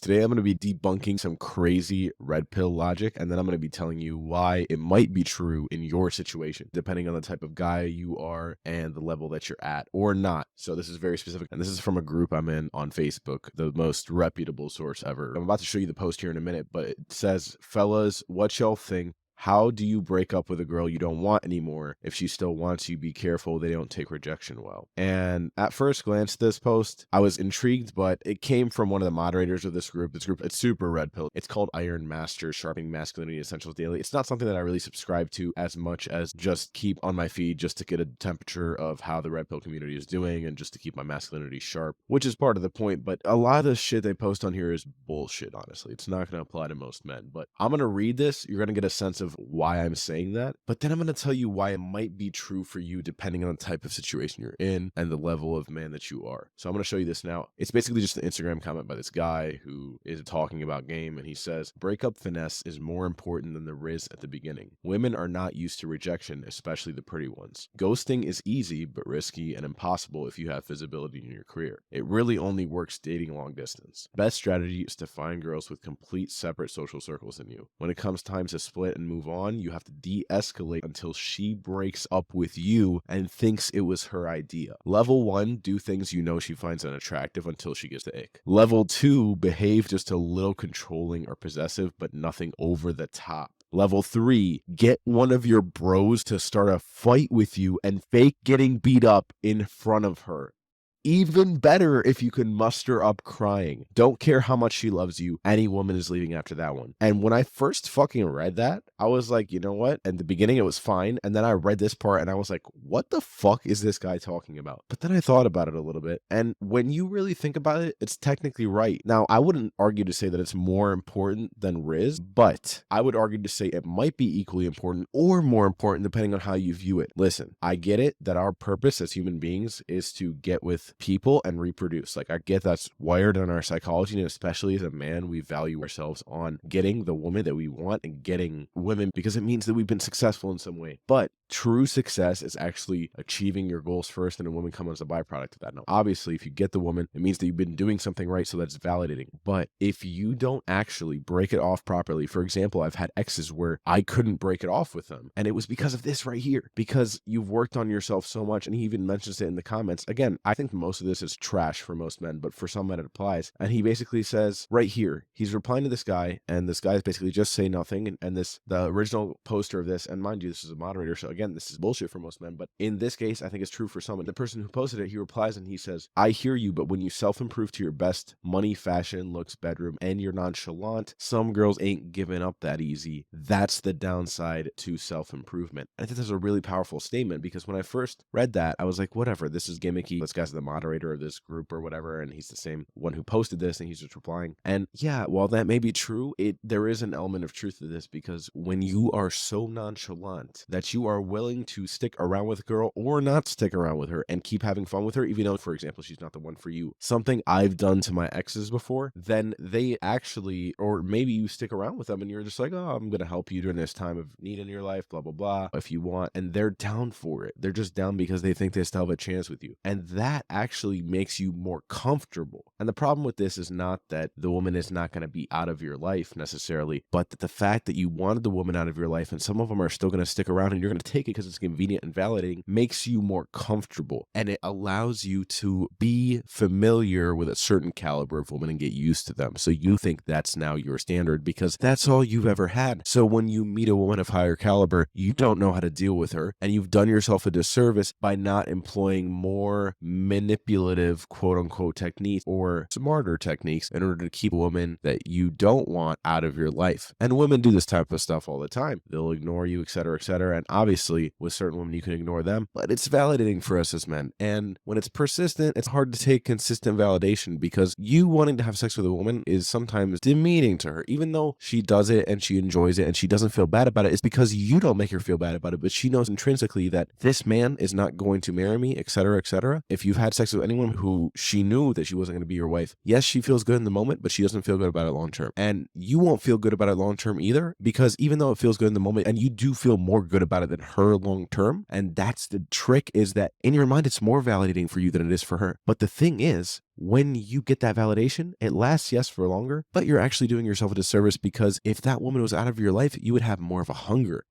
Today, I'm going to be debunking some crazy red pill logic, and then I'm going to be telling you why it might be true in your situation, depending on the type of guy you are and the level that you're at or not. So this is very specific, and this is from a group I'm in on Facebook, the most reputable source ever. I'm about to show you the post here in a minute, but it says, fellas, what y'all think? How do you break up with a girl you don't want anymore? If she still wants you, be careful they don't take rejection well. And at first glance, this post, I was intrigued, but it came from one of the moderators of this group. It's super red pill. It's called Iron Master Sharpening Masculinity Essentials Daily. It's not something that I really subscribe to as much as just keep on my feed just to get a temperature of how the red pill community is doing and just to keep my masculinity sharp, which is part of the point. But a lot of the shit they post on here is bullshit, honestly. It's not going to apply to most men. But I'm going to read this. You're going to get a sense of why I'm saying that, but then I'm going to tell you why it might be true for you depending on the type of situation you're in and the level of man that you are. So I'm going to show you this now. It's basically just an Instagram comment by this guy who is talking about game, and he says, breakup finesse is more important than the Rizz at the beginning. Women are not used to rejection, especially the pretty ones. Ghosting is easy but risky and impossible if you have visibility in your career. It really only works dating long distance. Best strategy is to find girls with complete separate social circles than you. When it comes time to split and move on, you have to de-escalate until she breaks up with you and thinks it was her idea. Level 1, do things you know she finds unattractive until she gets the ick. Level 2, behave just a little controlling or possessive, but nothing over the top. Level 3, get one of your bros to start a fight with you and fake getting beat up in front of her. Even better if you can muster up crying. Don't care how much she loves you. Any woman is leaving after that one. And when I first fucking read that, I was like, you know what? In the beginning, it was fine. And then I read this part and I was like, what the fuck is this guy talking about? But then I thought about it a little bit. And when you really think about it, it's technically right. Now, I wouldn't argue to say that it's more important than Rizz, but I would argue to say it might be equally important or more important depending on how you view it. Listen, I get it that our purpose as human beings is to get with people and reproduce. Like, I get that's wired in our psychology, and especially as a man, we value ourselves on getting the woman that we want and getting women because it means that we've been successful in some way. But true success is actually achieving your goals first, and a woman comes as a byproduct of that. Now, obviously, if you get the woman, it means that you've been doing something right, so that's validating. But if you don't actually break it off properly, for example, I've had exes where I couldn't break it off with them, and it was because of this right here, because you've worked on yourself so much. And he even mentions it in the comments. Again, I think most of this is trash for most men, but for some men it applies. And he basically says right here, he's replying to this guy, and this guy is basically just say nothing. And the original poster of this, and mind you, this is a moderator, so again, this is bullshit for most men, but in this case, I think it's true for some. And the person who posted it, he replies and he says, I hear you, but when you self-improve to your best money, fashion, looks, bedroom, and you're nonchalant, some girls ain't giving up that easy. That's the downside to self-improvement. I think that's a really powerful statement, because when I first read that, I was like, whatever, this is gimmicky. This guy's the moderator of this group or whatever, and he's the same one who posted this, and he's just replying. And yeah, while that may be true, there is an element of truth to this, because when you are so nonchalant that you are willing to stick around with a girl or not stick around with her and keep having fun with her, even though, for example, she's not the one for you, something I've done to my exes before, then they actually, or maybe you stick around with them and you're just like, oh, I'm going to help you during this time of need in your life, blah, blah, blah, if you want. And they're down for it. They're just down because they think they still have a chance with you. And that actually makes you more comfortable. And the problem with this is not that the woman is not going to be out of your life necessarily, but that the fact that you wanted the woman out of your life and some of them are still going to stick around and you're going to take it because it's convenient and validating, makes you more comfortable. And it allows you to be familiar with a certain caliber of woman and get used to them. So you think that's now your standard because that's all you've ever had. So when you meet a woman of higher caliber, you don't know how to deal with her, and you've done yourself a disservice by not employing more manipulative quote unquote techniques or smarter techniques in order to keep a woman that you don't want out of your life. And women do this type of stuff all the time. They'll ignore you, etc., etc. And obviously with certain women you can ignore them, but it's validating for us as men. And when it's persistent, it's hard to take consistent validation, because you wanting to have sex with a woman is sometimes demeaning to her. Even though she does it and she enjoys it and she doesn't feel bad about it, it's because you don't make her feel bad about it, but she knows intrinsically that this man is not going to marry me, etc., etc. If you've had sex with anyone who she knew that she wasn't going to be your wife, yes, she feels good in the moment, but she doesn't feel good about it long term. And you won't feel good about it long term either, because even though it feels good in the moment, and you do feel more good about it than her long term, and that's the trick, is that in your mind it's more validating for you than it is for her. But the thing is, when you get that validation, it lasts, yes, for longer, but you're actually doing yourself a disservice, because if that woman was out of your life, you would have more of a hunger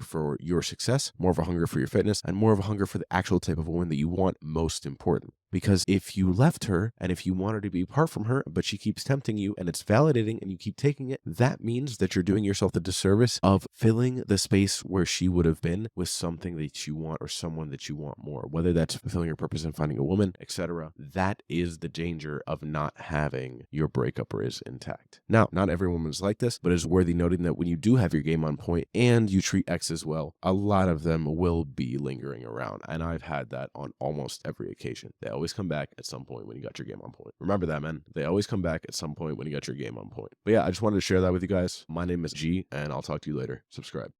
for your success, more of a hunger for your fitness, and more of a hunger for the actual type of woman that you want most important. Because if you left her and if you wanted to be apart from her, but she keeps tempting you and it's validating and you keep taking it, that means that you're doing yourself the disservice of filling the space where she would have been with something that you want or someone that you want more, whether that's fulfilling your purpose and finding a woman, etc. That is the danger of not having your breakup Rizz intact. Now, not every woman is like this, but it's worthy noting that when you do have your game on point and you treat exes well, a lot of them will be lingering around. And I've had that on almost every occasion. They always come back at some point when you got your game on point. Remember that, man. They always come back at some point when you got your game on point. But yeah, I just wanted to share that with you guys. My name is G, and I'll talk to you later. Subscribe.